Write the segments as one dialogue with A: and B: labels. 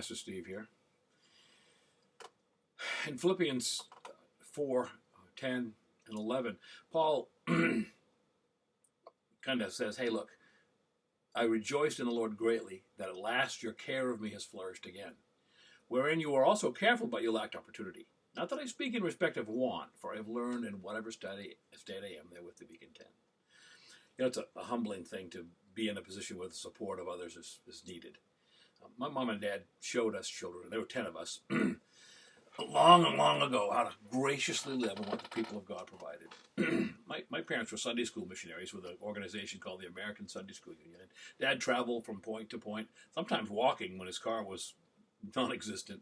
A: Pastor Steve here. In Philippians 4, 10, and 11, Paul kind of says, hey, look, I rejoiced in the Lord greatly that at last your care of me has flourished again, wherein you are also careful, but you lacked opportunity. Not that I speak in respect of want, for I have learned in whatever state I am therewith to be content. You know, it's a humbling thing to be in a position where the support of others is needed. My mom and dad showed us children, there were 10 of us, long and long ago, how to graciously live on what the people of God provided. My parents were Sunday school missionaries with an organization called the American Sunday School Union. Dad traveled from point to point, sometimes walking when his car was non-existent.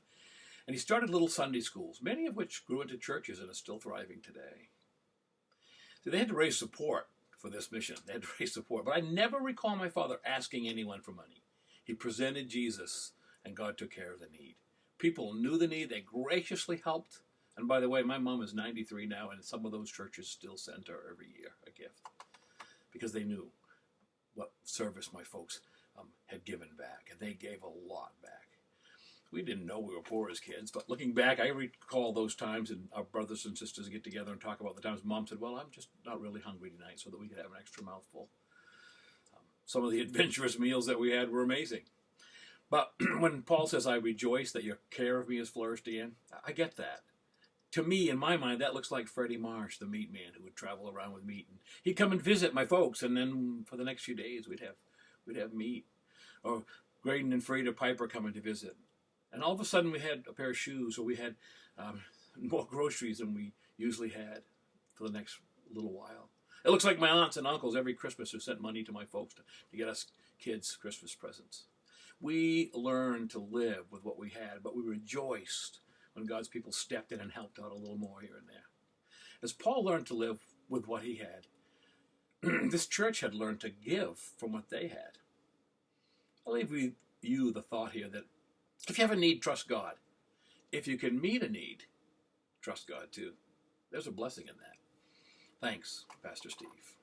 A: And he started little Sunday schools, many of which grew into churches and are still thriving today. So they had to raise support for this mission. They had to raise support. But I never recall my father asking anyone for money. He presented Jesus, and God took care of the need. People knew the need. They graciously helped. And by the way, my mom is 93 now, and some of those churches still send her every year a gift because they knew what service my folks had given back, and they gave a lot back. We didn't know we were poor as kids, but looking back, I recall those times, and our brothers and sisters get together and talk about the times Mom said, well, I'm just not really hungry tonight, so that we could have an extra mouthful. Some of the adventurous meals that we had were amazing. But when Paul says, I rejoice that your care of me has flourished again, I get that. To me, in my mind, that looks like Freddie Marsh, the meat man, who would travel around with meat. And he'd come and visit my folks, and then for the next few days, we'd have meat. Or Graydon and Frida Piper coming to visit. And all of a sudden, we had a pair of shoes, or we had more groceries than we usually had for the next little while. It looks like my aunts and uncles every Christmas who sent money to my folks to get us kids Christmas presents. We learned to live with what we had, but we rejoiced when God's people stepped in and helped out a little more here and there. As Paul learned to live with what he had, this church had learned to give from what they had. I'll leave with you the thought here that if you have a need, trust God. If you can meet a need, trust God too. There's a blessing in that. Thanks, Pastor Steve.